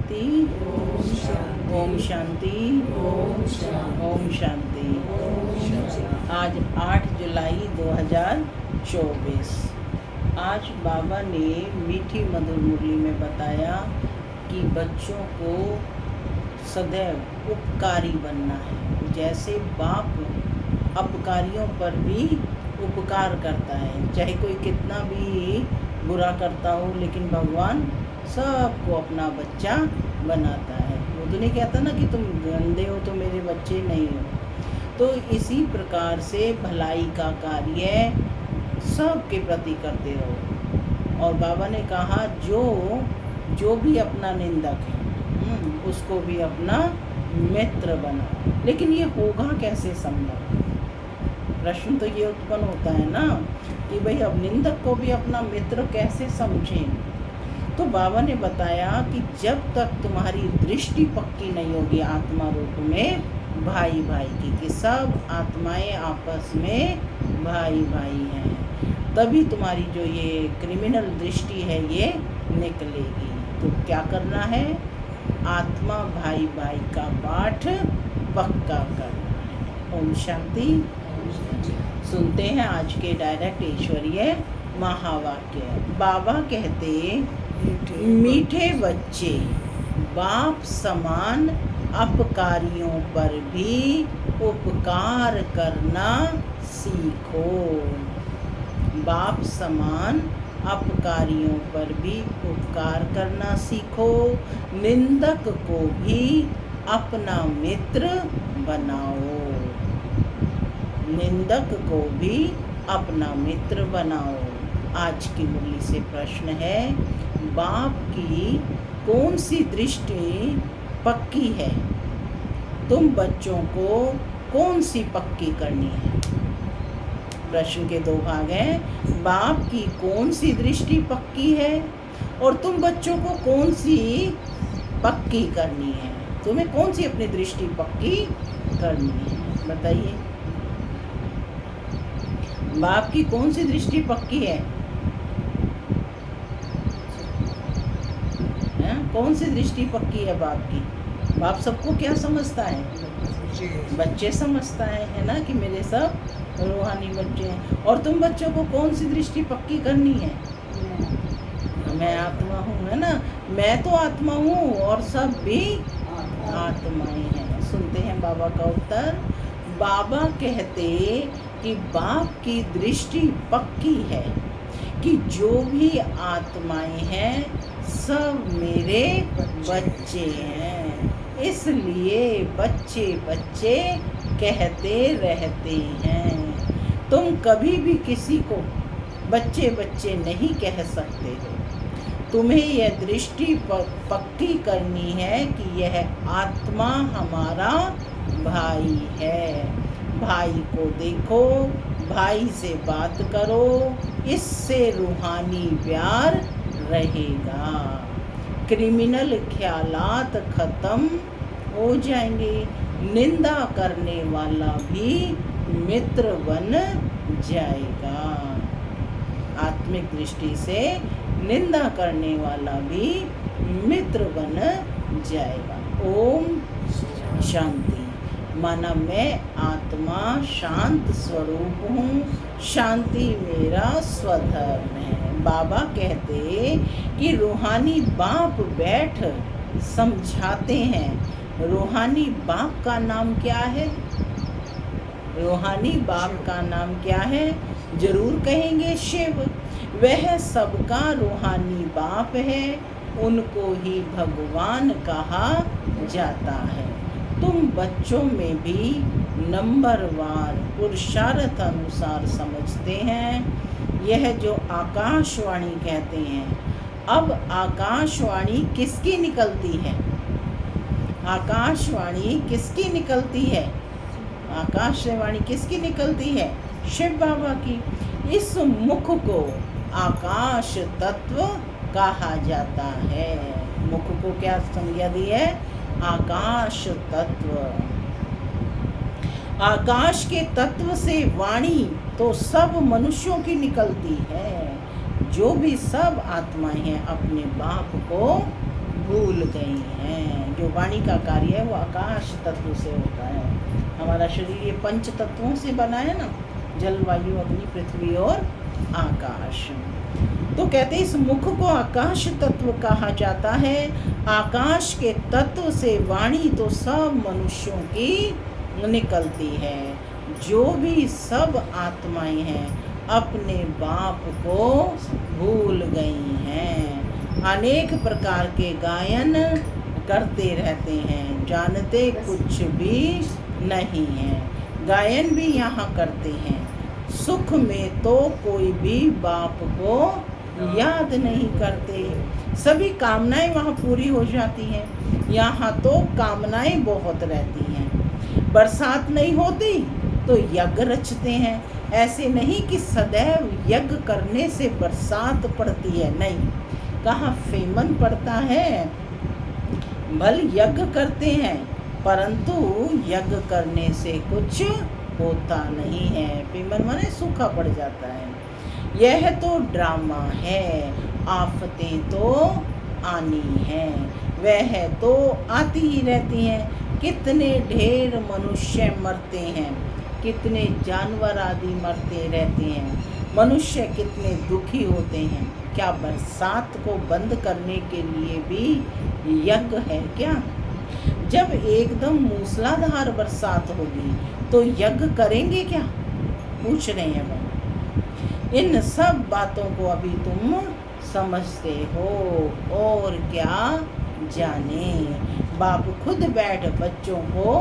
शांति। ओम शांति। ओम शांति। आज 8 जुलाई 2024। आज बाबा ने मीठी मधुर मुरली में बताया कि बच्चों को सदैव उपकारी बनना है। जैसे बाप अपकारियों पर भी उपकार करता है, चाहे कोई कितना भी बुरा करता हो, लेकिन भगवान सबको अपना बच्चा बनाता है। वो तो नहीं कहता ना कि तुम गंदे हो तो मेरे बच्चे नहीं हो। तो इसी प्रकार से भलाई का कार्य सबके प्रति करते रहो। और बाबा ने कहा जो भी अपना निंदक है उसको भी अपना मित्र बना। लेकिन ये होगा कैसे संभव? प्रश्न तो ये उत्पन्न होता है ना कि भाई अब निंदक को भी अपना मित्र कैसे समझें। तो बाबा ने बताया कि जब तक तुम्हारी दृष्टि पक्की नहीं होगी आत्मा रूप में भाई भाई की, कि सब आत्माएं आपस में भाई भाई हैं, तभी तुम्हारी जो ये क्रिमिनल दृष्टि है ये निकलेगी। तो क्या करना है? आत्मा भाई भाई का पाठ पक्का करना है। ओम शांति। सुनते हैं आज के डायरेक्ट ईश्वरीय महावाक्य। बाबा कहते, मीठे बच्चे बाप समान अपकारियों पर भी उपकार करना सीखो। बाप समान अपकारियों पर भी उपकार करना सीखो। निंदक को भी अपना मित्र बनाओ। निंदक को भी अपना मित्र बनाओ। आज की मुरली से प्रश्न है, बाप की कौन सी दृष्टि पक्की है? तुम बच्चों को कौन सी पक्की करनी है? प्रश्न के दो भाग हैं। बाप की कौन सी दृष्टि पक्की है और तुम बच्चों को कौन सी पक्की करनी है? तुम्हें कौन सी अपनी दृष्टि पक्की करनी है? बताइए। बाप की कौन सी दृष्टि पक्की है? कौन सी दृष्टि पक्की है बाप की? बाप सबको क्या समझता है? बच्चे समझता है ना, कि मेरे सब रूहानी बच्चे हैं। और तुम बच्चों को कौन सी दृष्टि पक्की करनी है? मैं आत्मा हूँ, है ना। मैं तो आत्मा हूँ और सब भी आत्माएं हैं। सुनते हैं बाबा का उत्तर। बाबा कहते कि बाप की दृष्टि पक्की है कि जो भी आत्माएं हैं सब मेरे बच्चे हैं, इसलिए बच्चे बच्चे कहते रहते हैं। तुम कभी भी किसी को बच्चे बच्चे नहीं कह सकते हो। तुम्हें यह दृष्टि पक्की करनी है कि यह आत्मा हमारा भाई है। भाई को देखो, भाई से बात करो, इससे रूहानी प्यार रहेगा। क्रिमिनल ख्यालात खत्म हो जाएंगे। निंदा करने वाला भी मित्र बन जाएगा। आत्मिक दृष्टि से निंदा करने वाला भी मित्र बन जाएगा। ओम शांति। माना मैं आत्मा शांत स्वरूप हूँ, शांति मेरा स्वधर्म है। बाबा कहते कि रूहानी बाप बैठ समझाते हैं। रूहानी बाप का नाम क्या है? रूहानी बाप का नाम क्या है? जरूर कहेंगे शिव। वह सबका रूहानी बाप है, उनको ही भगवान कहा जाता है। तुम बच्चों में भी नंबरवार पुरुषार्थ अनुसार समझते हैं। यह जो आकाशवाणी कहते हैं, अब आकाशवाणी किसकी निकलती है? आकाशवाणी किसकी निकलती है? आकाशवाणी किसकी निकलती है? शिव बाबा की। इस मुख को आकाश तत्व कहा जाता है। मुख को क्या संज्ञा दी है? आकाश तत्व। आकाश के तत्व से वाणी तो सब मनुष्यों की निकलती है। जो भी सब आत्माएं हैं अपने बाप को भूल भूल गई हैं। जो वाणी का कार्य है वो आकाश तत्व से होता है। हमारा शरीर ये पंच तत्वों से बना है ना, जल, वायु, अग्नि, पृथ्वी और आकाश। तो कहते इस मुख को आकाश तत्व कहा जाता है। आकाश के तत्व से वाणी तो सब मनुष्यों की निकलती है। जो भी सब आत्माएं हैं अपने बाप को भूल गई हैं। अनेक प्रकार के गायन करते रहते हैं, जानते कुछ भी नहीं है। गायन भी यहाँ करते हैं। सुख में तो कोई भी बाप को याद नहीं करते। सभी कामनाएं वहाँ पूरी हो जाती हैं। यहाँ तो कामनाएं बहुत रहती हैं। बरसात नहीं होती तो यज्ञ रचते हैं। ऐसे नहीं कि सदैव यज्ञ करने से बरसात पड़ती है, नहीं। कहाँ फेमन पड़ता है। भल यज्ञ करते हैं परंतु यज्ञ करने से कुछ होता नहीं है। फेमन माने सूखा पड़ जाता है। यह तो ड्रामा है, आफतें तो आनी हैं, वह तो आती ही रहती हैं। कितने ढेर मनुष्य मरते हैं, कितने जानवर आदि मरते रहते हैं। मनुष्य कितने दुखी होते हैं। क्या बरसात को बंद करने के लिए भी यज्ञ है क्या? जब एकदम मूसलाधार बरसात होगी तो यज्ञ करेंगे क्या? पूछ रहे हैं वो। इन सब बातों को अभी तुम समझते हो और क्या जाने। बाप खुद बैठ बच्चों को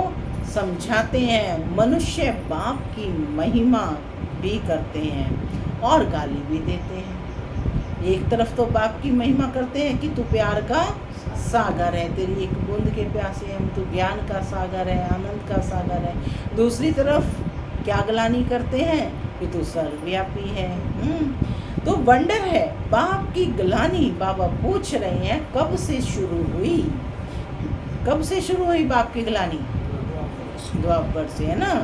समझाते हैं। मनुष्य बाप की महिमा भी करते हैं और गाली भी देते हैं। एक तरफ तो बाप की महिमा करते हैं कि तू प्यार का सागर है, तेरी एक बूंद के प्यासे हम, तू ज्ञान का सागर है, आनंद का सागर है। दूसरी तरफ क्या ग्लानि करते हैं कि तू सर्वव्यापी है। तो वंडर है बाप की ग्लानि। बाबा पूछ रहे हैं कब से शुरू हुई? कब से शुरू हुई बाप की ग्लानि? द्वापर से, है ना।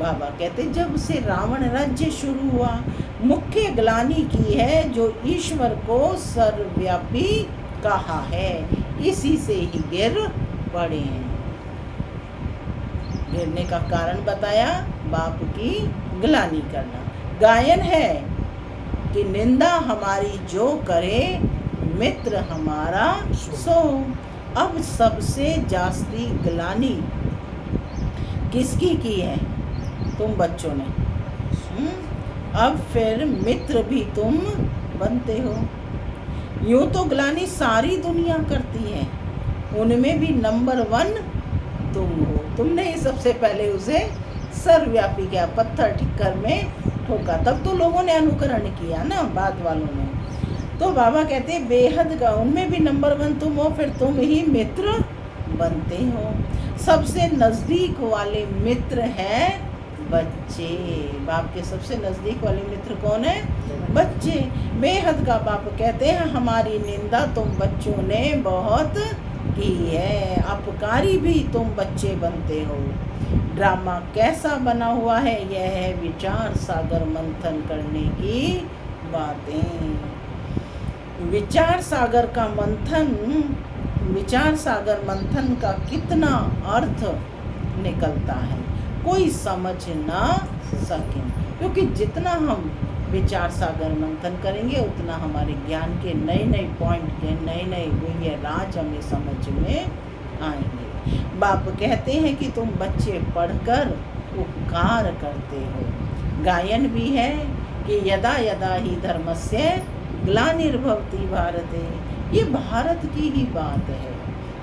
बाबा कहते जब से रावण राज्य शुरू हुआ। मुख्य ग्लानि की है जो ईश्वर को सर्वव्यापी कहा है, इसी से ही गिर पड़े हैं। गिरने का कारण बताया, बाप की ग्लानि करना। गायन है कि निंदा हमारी जो करे, मित्र हमारा सो। अब सबसे जास्ती ग्लानि किसकी की है? तुम बच्चों ने। अब फिर मित्र भी तुम बनते हो। यूँ तो ग्लानि सारी दुनिया करती है, उनमें भी नंबर 1 तुम हो। तुमने ही सबसे पहले उसे सर्वव्यापी किया, पत्थर ठिक्कर में ठोका, तब तो लोगों ने अनुकरण किया ना, बाद वालों ने। तो बाबा कहते हैं बेहद का उनमें भी नंबर 1 तुम हो, फिर तुम ही मित्र बनते हो। सबसे नज़दीक वाले मित्र हैं बच्चे। बाप के सबसे नज़दीक वाले मित्र कौन है? बच्चे। बेहद का बाप कहते हैं हमारी निंदा तुम बच्चों ने बहुत की है, अपकारी भी तुम बच्चे बनते हो। ड्रामा कैसा बना हुआ है? यह है विचार सागर मंथन करने की बातें। विचार सागर का मंथन, विचार सागर मंथन का कितना अर्थ निकलता है कोई समझ ना सके, क्योंकि जितना हम विचार सागर मंथन करेंगे उतना हमारे ज्ञान के नए नए पॉइंट के नए नए गुह्य राज हमें समझ में आएंगे। बाप कहते हैं कि तुम बच्चे पढ़कर उपकार करते हो। गायन भी है कि यदा यदा ही धर्मस्य ग्लानिर्भवति भारते। ये भारत की ही बात है।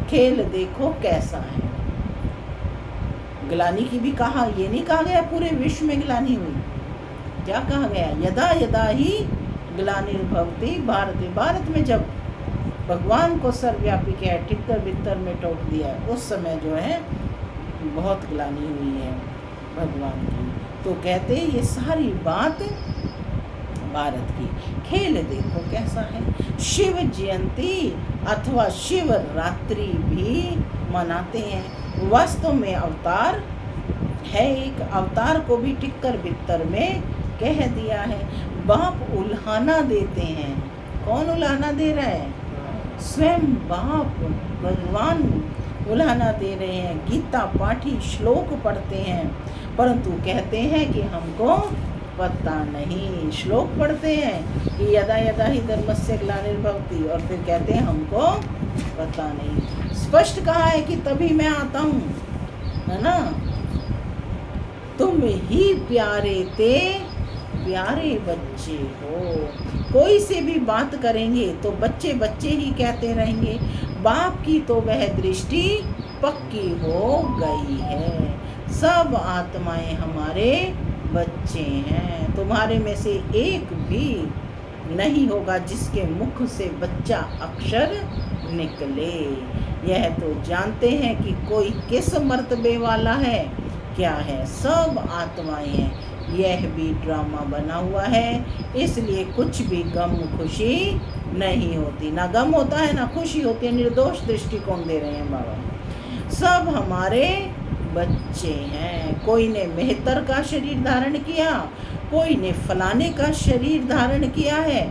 खेल देखो कैसा है। ग्लानि की भी कहा, ये नहीं कहा गया पूरे विश्व में ग्लानि हुई। क्या कहा गया? यदा यदा ही ग्लानिर्भवति भारते। भारत में जब भगवान को सर्वव्यापी किया, ठिक्कर बित्तर में टोक दिया, उस समय जो है बहुत ग्लानि हुई है भगवान की। तो कहते ये सारी बात भारत की। खेल देखो कैसा है। शिव जयंती अथवा शिव रात्रि भी मनाते हैं। वास्तव में अवतार है एक, अवतार को भी टिक्कर बित्तर में कह दिया है। बाप उल्हाना देते हैं। कौन उल्हाना दे रहा है? स्वयं बाप भगवान उलाहना दे रहे हैं, गीता पाठी श्लोक पढ़ते हैं, परंतु कहते हैं कि हमको पता नहीं। श्लोक पढ़ते हैं कि यदा यदा ही धर्मस्य ग्लानिर्भवति, और फिर कहते हैं हमको पता नहीं। स्पष्ट कहा है कि तभी मैं आता हूँ, है ना। तुम ही प्यारे थे, प्यारे बच्चे हो। कोई से भी बात करेंगे तो बच्चे बच्चे ही कहते रहेंगे। बाप की तो वह दृष्टि पक्की हो गई है। सब आत्माएं हमारे बच्चे हैं। तुम्हारे में से एक भी नहीं होगा जिसके मुख से बच्चा अक्षर निकले। यह तो जानते हैं कि कोई किस मर्तबे वाला है। क्या है? सब आत्माएं हैं। यह भी ड्रामा बना हुआ है, इसलिए कुछ भी गम खुशी नहीं होती। ना गम होता है ना खुशी होती है। निर्दोष दृष्टिकोण दे रहे हैं बाबा। सब हमारे बच्चे हैं। कोई ने मेहतर का शरीर धारण किया, कोई ने फलाने का शरीर धारण किया है।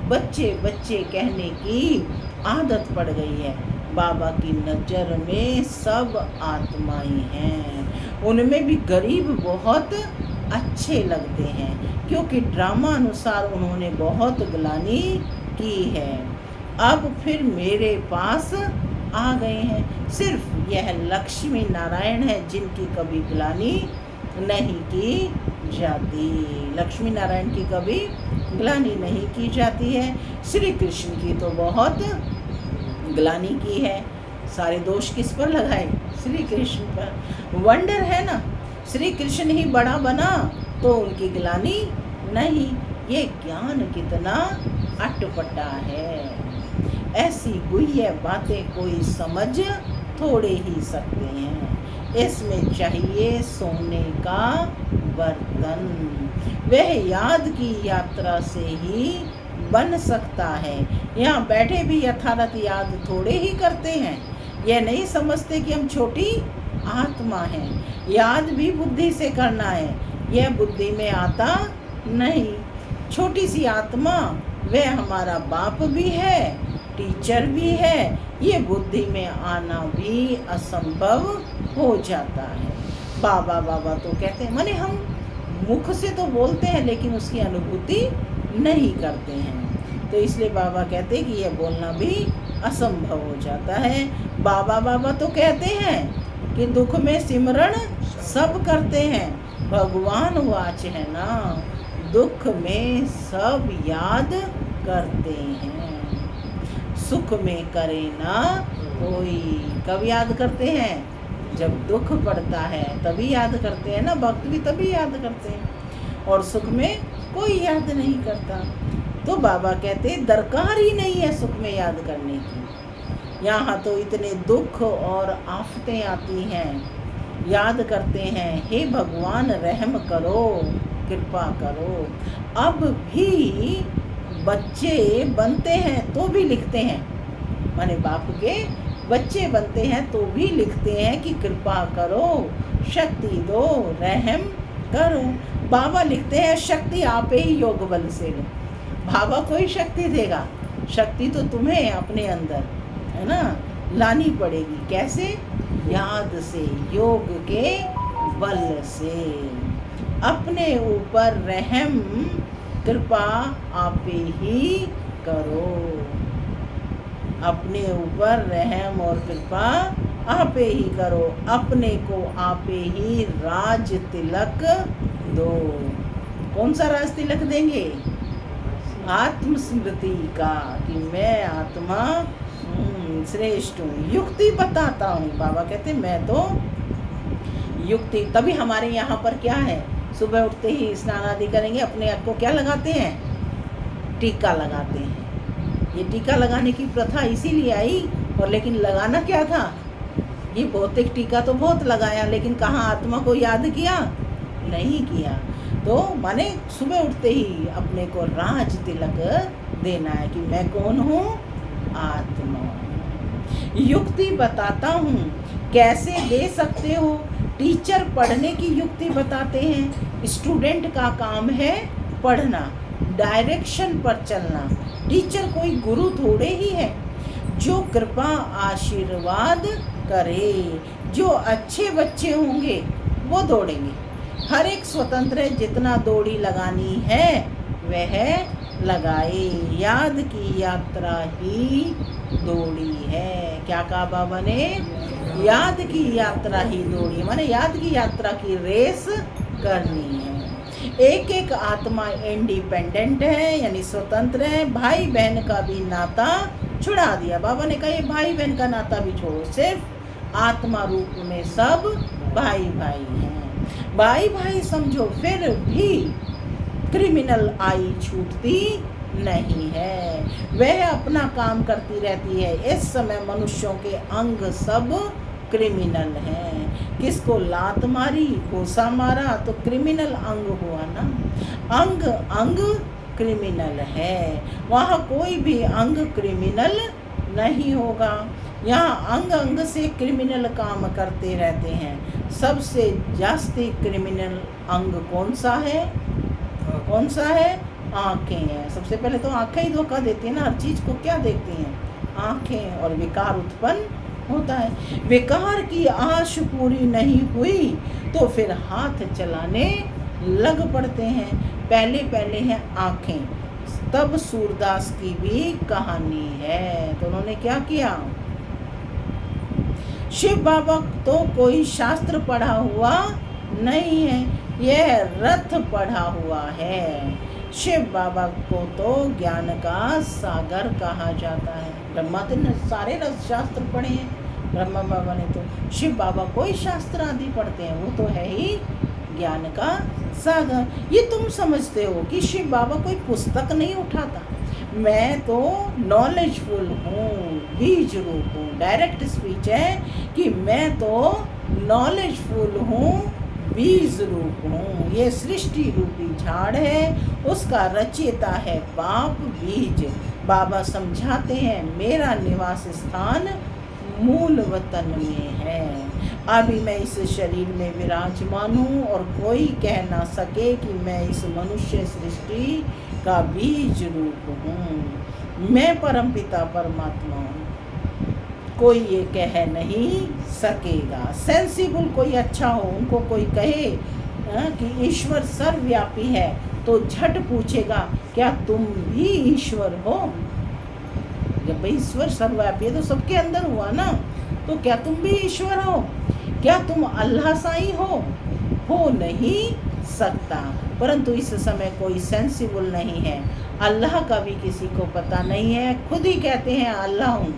बच्चे बच्चे कहने की आदत पड़ गई है। बाबा की नज़र में सब आत्माएं हैं। उनमें भी गरीब बहुत अच्छे लगते हैं, क्योंकि ड्रामा अनुसार उन्होंने बहुत ग्लानि की है। अब फिर मेरे पास आ गए हैं। सिर्फ यह लक्ष्मी नारायण है जिनकी कभी ग्लानि नहीं की जाती। लक्ष्मी नारायण की कभी ग्लानि नहीं की जाती है। श्री कृष्ण की तो बहुत ग्लानि की है। सारे दोष किस पर लगाए? श्री कृष्ण पर। वंडर है ना, श्री कृष्ण ही बड़ा बना तो उनकी ग्लानि नहीं। ये ज्ञान कितना अटपटा है। ऐसी गुह्य बातें कोई समझ थोड़े ही सकते हैं। इसमें चाहिए सोने का बर्तन। वह याद की यात्रा से ही बन सकता है। यहाँ बैठे भी यथार्थ याद थोड़े ही करते हैं। यह नहीं समझते कि हम छोटी आत्मा हैं। याद भी बुद्धि से करना है, यह बुद्धि में आता नहीं। छोटी सी आत्मा, वह हमारा बाप भी है, टीचर भी है। ये बुद्धि में आना भी असंभव हो जाता है। बाबा बाबा तो कहते हैं, माने हम मुख से तो बोलते हैं लेकिन उसकी अनुभूति नहीं करते हैं। तो इसलिए बाबा कहते हैं कि यह बोलना भी असंभव हो जाता है। बाबा बाबा तो कहते हैं कि दुख में सिमरण सब करते हैं। भगवान वाच है ना, दुख में सब याद करते हैं, सुख में करे ना कोई। कब याद करते हैं? जब दुख पड़ता है तभी याद करते हैं ना। भक्त भी तभी याद करते हैं, और सुख में कोई याद नहीं करता। तो बाबा कहते दरकार ही नहीं है सुख में याद करने की। यहाँ तो इतने दुख और आफतें आती हैं, याद करते हैं हे भगवान रहम करो, कृपा करो। अब भी बच्चे बनते हैं तो भी लिखते हैं, माने बाप के बच्चे बनते हैं तो भी लिखते हैं कि कृपा करो, शक्ति दो, रहम करो। बाबा लिखते हैं शक्ति आप ही योग बल से लो। बाबा कोई शक्ति देगा? शक्ति तो तुम्हें अपने अंदर, है ना, लानी पड़ेगी। कैसे? याद से, योग के बल से। अपने ऊपर रहम कृपा आप ही करो। अपने ऊपर रहम और कृपा आप ही करो। अपने को आप ही राज तिलक दो। कौन सा राज तिलक देंगे? आत्मस्मृति का, कि मैं आत्मा श्रेष्ठ हूँ। युक्ति बताता हूँ। बाबा कहते मैं तो युक्ति। तभी हमारे यहाँ पर क्या है, सुबह उठते ही स्नान आदि करेंगे, अपने आप को क्या लगाते हैं? टीका लगाते हैं। ये टीका लगाने की प्रथा इसीलिए आई। और लेकिन लगाना क्या था? ये भौतिक टीका तो बहुत लगाया, लेकिन कहाँ आत्मा को याद किया? नहीं किया। तो माने सुबह उठते ही अपने को राज तिलक देना है कि मैं कौन हूँ? आत्मा। युक्ति बताता हूँ। कैसे दे सकते हो? टीचर पढ़ने की युक्ति बताते हैं। स्टूडेंट का काम है पढ़ना, डायरेक्शन पर चलना। टीचर कोई गुरु थोड़े ही है। जो कृपा आशीर्वाद करे। जो अच्छे बच्चे होंगे वो दौड़ेंगे। हर एक स्वतंत्र है, जितना दौड़ी लगानी है वह लगाए। याद की यात्रा ही दौड़ी है। क्या कहा बाबा ने? याद की यात्रा ही दौड़ी, माने याद की यात्रा की रेस करनी है। एक एक आत्मा इंडिपेंडेंट है, यानी स्वतंत्र है। भाई बहन का भी नाता छुड़ा दिया। बाबा ने कहा ये भाई बहन का नाता भी छोड़ो, सिर्फ आत्मा रूप में सब भाई भाई हैं। भाई भाई समझो, फिर भी क्रिमिनल आई छूटती नहीं है, वह अपना काम करती रहती है। इस समय मनुष्यों के अंग सब क्रिमिनल हैं। किसको लात मारी, घूसा मारा तो क्रिमिनल अंग हुआ ना। अंग अंग क्रिमिनल है, वहाँ कोई भी अंग क्रिमिनल नहीं होगा। यहाँ अंग अंग से क्रिमिनल काम करते रहते हैं। सबसे जास्ती क्रिमिनल अंग कौन सा है? कौन सा है? आँखें हैं। सबसे पहले तो आँखें ही धोखा देती हैं ना, हर चीज़ को क्या देखती हैं? आँखें। और विकार उत्पन्न होता है। विकार की आश पूरी नहीं हुई तो फिर हाथ चलाने लग पड़ते हैं। पहले पहले हैं आँखें, तब सूरदास की भी कहानी है। तो उन्होंने क्या किया? शिव बाबा तो कोई शास्त्र पढ़ा हुआ नहीं है, यह रथ पढ़ा हुआ है। शिव बाबा को तो ज्ञान का सागर कहा जाता है। ब्रह्मा ने सारे रथ शास्त्र पढ़े हैं, ब्रह्मा बाबा ने तो। शिव बाबा कोई शास्त्र आदि पढ़ते हैं, वो तो है ही ज्ञान का सागर। ये तुम समझते हो कि शिव बाबा कोई पुस्तक नहीं उठाता। मैं तो नॉलेजफुल हूँ, बीज रूप हूँ। डायरेक्ट स्पीच है कि मैं तो नॉलेजफुल हूँ, बीज रूप हूँ। ये सृष्टि रूपी झाड़ है, उसका रचयिता है बाप बीज। बाबा समझाते हैं मेरा निवास स्थान मूल वतन में है। अभी मैं इस शरीर में विराजमान हूँ और कोई कह ना सके कि मैं इस मनुष्य सृष्टि का बीज रूप हूँ। मैं परमपिता परमात्मा हूँ, कोई ये कह नहीं सकेगा। सेंसिबल कोई अच्छा हो, उनको कोई कहे कि ईश्वर सर्वव्यापी है तो झट पूछेगा क्या तुम भी ईश्वर हो? जब भाई ईश्वर सर्वव्यापी है तो सबके अंदर हुआ ना, तो क्या तुम भी ईश्वर हो? क्या तुम अल्लाह साईं हो नहीं सकता। परंतु इस समय कोई सेंसिबल नहीं है, अल्लाह का भी किसी को पता नहीं है। खुद ही कहते हैं अल्लाह हूँ,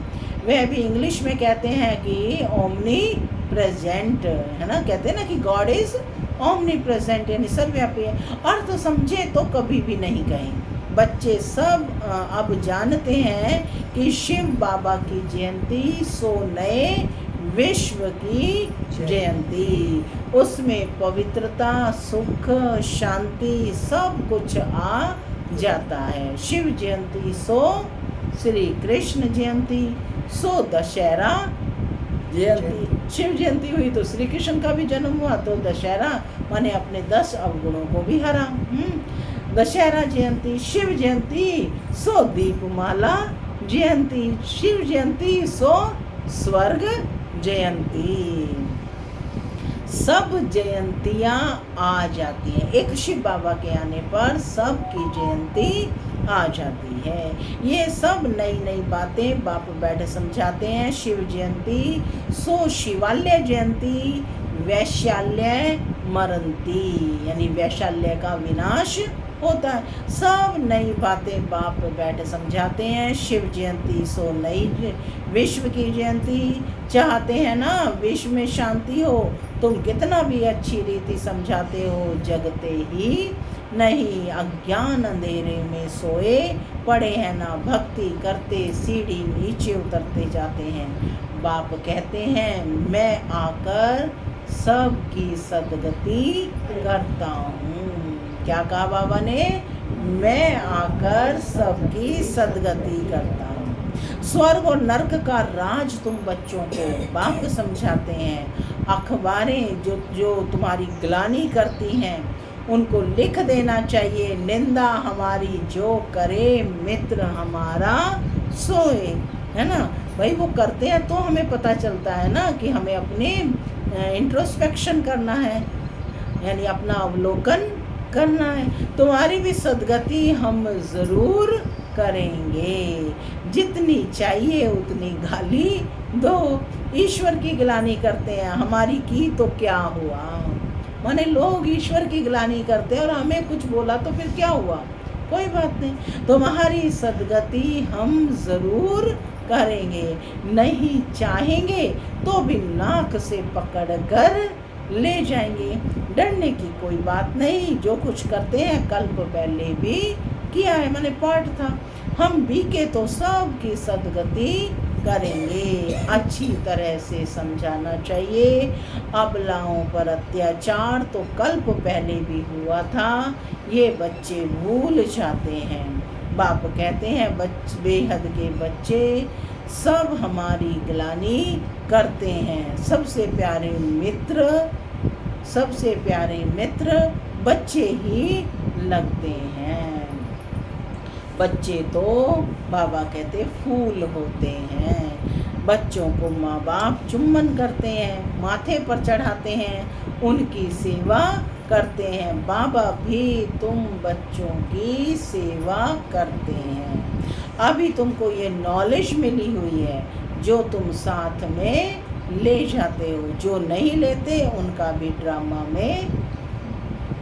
वह भी इंग्लिश में कहते हैं कि ओमनी प्रेजेंट, है ना, कहते हैं ना कि गॉड इज ओमनी प्रेजेंट, यानी सर्वव्यापी है। अर्थ समझे तो कभी भी नहीं कहें। बच्चे सब अब जानते हैं कि शिव बाबा की जयंती सो नए विश्व की जयंती, उसमें पवित्रता, सुख, शांति सब कुछ आ जाता है। शिव जयंती सो श्री कृष्ण जयंती, सो दशहरा जयंती। शिव जयंती हुई तो श्री कृष्ण का भी जन्म हुआ, तो दशहरा माने अपने 10 अवगुणों को भी हरा। दशहरा जयंती, शिव जयंती सो दीपमाला जयंती, शिव जयंती सो स्वर्ग जयंती। सब जयंतियाँ आ जाती हैं, एक शिव बाबा के आने पर सबकी जयंती आ जाती है। ये सब नई नई बातें बाप बैठे समझाते हैं। शिव जयंती सो शिवालय जयंती, वैशाल्य मरंती, यानी वैशाल्य का विनाश होता है। सब नई बातें बाप बैठे समझाते हैं। शिव जयंती सो नई विश्व की जयंती। चाहते हैं ना विश्व में शांति हो, तुम कितना भी अच्छी रीति समझाते हो, जगते ही नहीं। अज्ञान अंधेरे में सोए पड़े हैं ना, भक्ति करते सीढ़ी नीचे उतरते जाते हैं। बाप कहते हैं मैं आकर सबकी सदगति करता हूँ। क्या कहा बाबा ने? मैं आकर सबकी सदगति करता हूँ। स्वर्ग और नर्क का राज तुम बच्चों को बाप समझाते हैं। अखबारें जो तुम्हारी ग्लानि करती हैं उनको लिख देना चाहिए, निंदा हमारी जो करे मित्र हमारा सोए, है ना। भाई वो करते हैं तो हमें पता चलता है ना कि हमें अपने इंट्रोस्पेक्शन करना है, यानी अपना अवलोकन करना है। तुम्हारी भी सदगति हम ज़रूर करेंगे, जितनी चाहिए उतनी गाली दो। ईश्वर की गिलानी करते हैं, हमारी की तो क्या हुआ। माने लोग ईश्वर की गिलानी करते हैं और हमें कुछ बोला तो फिर क्या हुआ, कोई बात नहीं। तुम्हारी सदगति हम ज़रूर करेंगे, नहीं चाहेंगे तो भी नाक से पकड़ कर ले जाएंगे। डरने की कोई बात नहीं, जो कुछ करते हैं कल्प पहले भी किया है, मैंने पाठ था। हम भी के तो सब की सदगति करेंगे। अच्छी तरह से समझाना चाहिए। अबलाओं पर अत्याचार तो कल्प पहले भी हुआ था, ये बच्चे भूल जाते हैं। बाप कहते हैं बेहद के बच्चे सब हमारी गिलानी करते हैं। सबसे प्यारे मित्र बच्चे ही लगते हैं। बच्चे तो बाबा कहते फूल होते हैं। बच्चों को माँ बाप चुम्बन करते हैं, माथे पर चढ़ाते हैं, उनकी सेवा करते हैं। बाबा भी तुम बच्चों की सेवा करते हैं। अभी तुमको ये नॉलेज मिली हुई है जो तुम साथ में ले जाते हो। जो नहीं लेते उनका भी ड्रामा में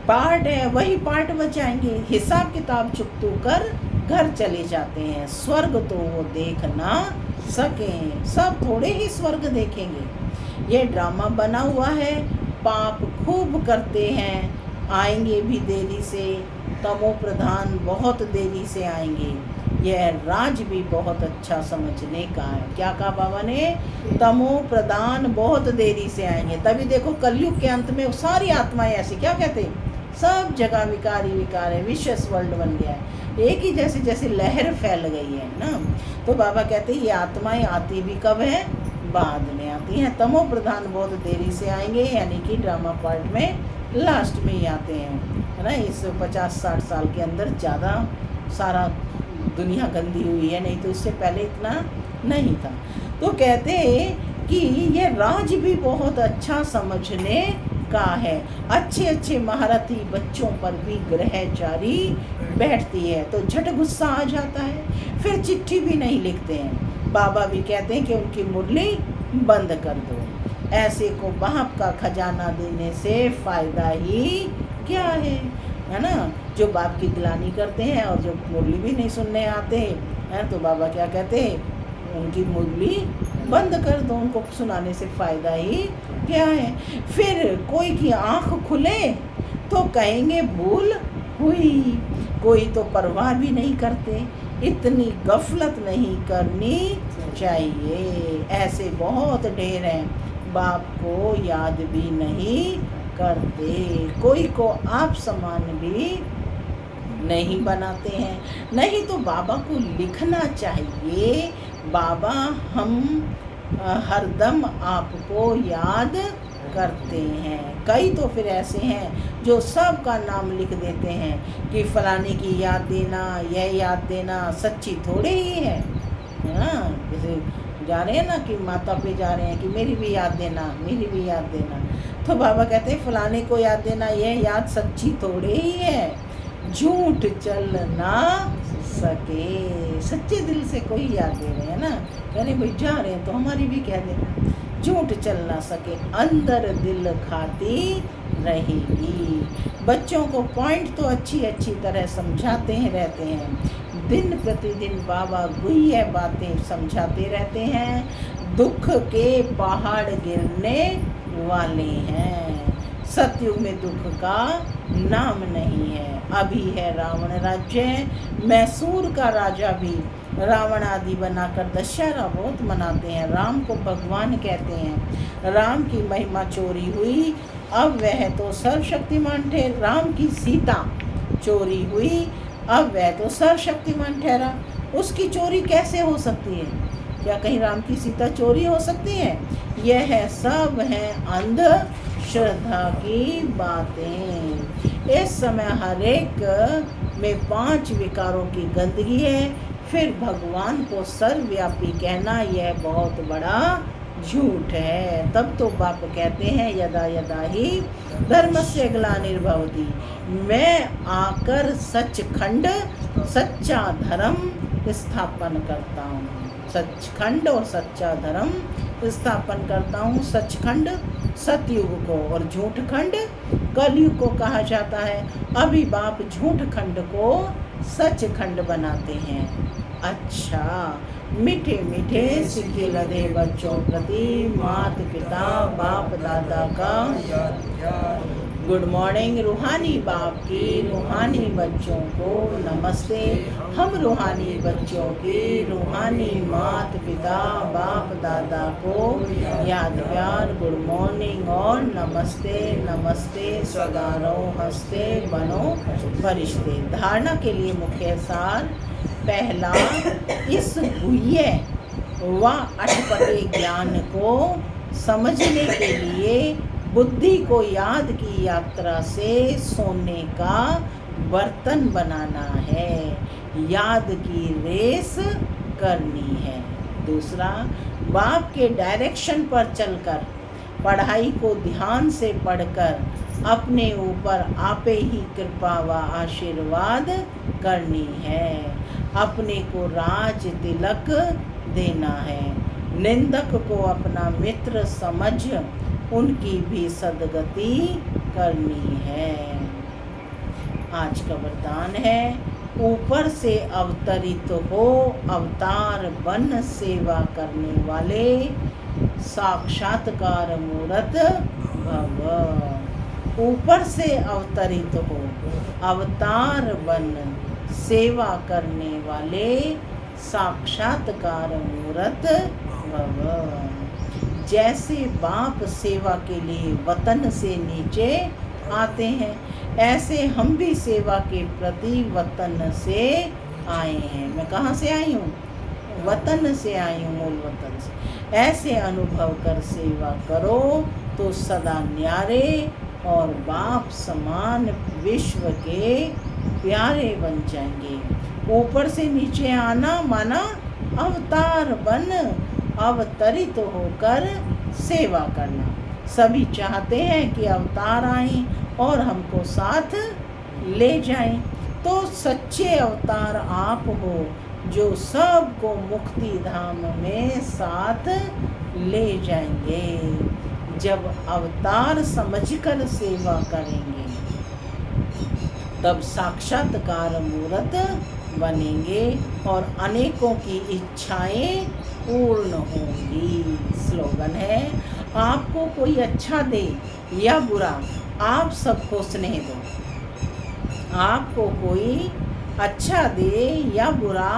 पार्ट है, वही पार्ट बचाएंगे। हिसाब किताब चुकतू कर घर चले जाते हैं। स्वर्ग तो वो देख ना सकें, सब थोड़े ही स्वर्ग देखेंगे। ये ड्रामा बना हुआ है, पाप खूब करते हैं, आएंगे भी देरी से। तमो प्रधान बहुत देरी से आएंगे। यह राज भी बहुत अच्छा समझने का है। क्या कहा बाबा ने? तमो प्रधान बहुत देरी से आएंगे। तभी देखो कलयुग के अंत में सारी आत्माएं ऐसी, क्या कहते हैं, सब जगह विकार ही विकार है, विशेष वर्ल्ड बन गया है। एक ही जैसे लहर फैल गई है ना। तो बाबा कहते हैं ये आत्माएं आती भी कब है? बाद में आती हैं। तमो प्रधान बहुत देरी से आएंगे, यानी कि ड्रामा पार्ट में लास्ट में ही आते हैं, है ना। इस 50-60 साल के अंदर ज़्यादा सारा दुनिया गंदी हुई है, नहीं तो इससे पहले इतना नहीं था। तो कहते हैं कि ये राज भी बहुत अच्छा समझने का है। अच्छे महारथी बच्चों पर भी ग्रहचारी बैठती है तो झट गुस्सा आ जाता है, फिर चिट्ठी भी नहीं लिखते हैं। बाबा भी कहते हैं कि उनकी मुरली बंद कर दो। ऐसे को बाप का खजाना देने से फ़ायदा ही क्या है ना। जो बाप की गिलानी करते हैं और जो मुरली भी नहीं सुनने आते हैं, तो बाबा क्या कहते हैं, उनकी मुरली बंद कर दो, उनको सुनाने से फ़ायदा ही क्या है। फिर कोई की आँख खुले तो कहेंगे भूल हुई। कोई तो परवाह भी नहीं करते। इतनी गफलत नहीं करनी चाहिए। ऐसे बहुत ढेर हैं, बाप को याद भी नहीं करते, कोई को आप समान भी नहीं बनाते हैं। नहीं तो बाबा को लिखना चाहिए, बाबा हम हरदम आपको याद करते हैं। कई तो फिर ऐसे हैं जो सब का नाम लिख देते हैं कि फलाने की याद देना, यह याद देना, सच्ची थोड़े ही है ना। जैसे जा रहे हैं ना कि माता पे जा रहे हैं कि मेरी भी याद देना, मेरी भी याद देना, तो बाबा कहते हैं फलाने को याद देना, यह याद सच्ची थोड़े ही है। झूठ चल ना सके, सच्चे दिल से कोई याद दे रहे हैं ना, यानी भाई जा रहे हैं तो हमारी भी कह देना। झूठ चल ना सके, अंदर दिल खाती रहेगी। बच्चों को पॉइंट तो अच्छी तरह समझाते हैं रहते हैं। दिन प्रतिदिन बाबा गुह्य बातें समझाते रहते हैं। दुख के पहाड़ गिरने वाले हैं। सतयुग में दुख का नाम नहीं है। अभी है रावण राज्य, मैसूर का राजा भी रावण आदि बनाकर दशहरा बहुत मनाते हैं। राम को भगवान कहते हैं। राम की महिमा चोरी हुई, अब वह तो सर्वशक्तिमान थे। राम की सीता चोरी हुई, अब वह तो सर्वशक्तिमान ठहरा। उसकी चोरी कैसे हो सकती है? क्या कहीं राम की सीता चोरी हो सकती है? यह सब है अंधश्रद्धा की बातें। इस समय हर एक में 5 विकारों की गंदगी है। फिर भगवान को सर्वव्यापी कहना यह बहुत बड़ा झूठ है। तब तो बाप कहते हैं यदा यदा ही धर्मस्य ग्लानिर्भवति, मैं आकर सचखंड सच्चा धर्म स्थापन करता हूँ। सचखंड और सच्चा धर्म स्थापन करता हूँ। सचखंड सतयुग को और झूठखंड कलयुग को कहा जाता है। अभी बाप झूठखंड को सचखंड बनाते हैं। अच्छा, मीठे मीठे सिक्के लदे बच्चों प्रति मात पिता बाप दादा का गुड मॉर्निंग। रूहानी बाप की रूहानी बच्चों को नमस्ते। हम रूहानी बच्चों की रूहानी मात पिता बाप दादा को याद प्यार गुड मॉर्निंग और नमस्ते नमस्ते। सदा रहो हंसते बनो फरिश्ते। धारणा के लिए मुख्य सार पहला, इस गुह्य व अटपटे ज्ञान को समझने के लिए बुद्धि को याद की यात्रा से सोने का बर्तन बनाना है, याद की रेस करनी है। दूसरा, बाप के डायरेक्शन पर चलकर पढ़ाई को ध्यान से पढ़कर अपने ऊपर आपे ही कृपा व आशीर्वाद करनी है। अपने को राज तिलक देना है। निंदक को अपना मित्र समझ उनकी भी सदगति करनी है। आज का वरदान है, ऊपर से अवतरित हो अवतार बन सेवा करने वाले साक्षात्कार मूर्त भव। ऊपर से अवतरित हो अवतार बन सेवा करने वाले साक्षात्कार मूर्त भव। जैसे बाप सेवा के लिए वतन से नीचे आते हैं, ऐसे हम भी सेवा के प्रति वतन से आए हैं। मैं कहाँ से आई हूँ? वतन से आई हूँ, मूल वतन से। ऐसे अनुभव कर सेवा करो तो सदा न्यारे और बाप समान विश्व के प्यारे बन जाएंगे। ऊपर से नीचे आना माना अवतार बन अवतरित होकर सेवा करना। सभी चाहते हैं कि अवतार आएं और हमको साथ ले जाएं। तो सच्चे अवतार आप हो जो सबको मुक्ति धाम में साथ ले जाएंगे। जब अवतार समझकर सेवा करेंगे तब साक्षात्कार मूर्त बनेंगे और अनेकों की इच्छाएं पूर्ण होंगी। स्लोगन है, आपको कोई अच्छा दे या बुरा आप सबको स्नेह दो। आपको कोई अच्छा दे या बुरा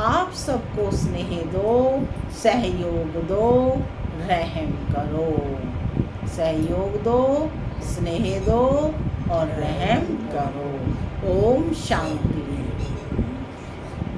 आप सबको स्नेह दो, सहयोग दो, रहम करो। सहयोग दो, स्नेह दो और रहम करो। ओम शांति।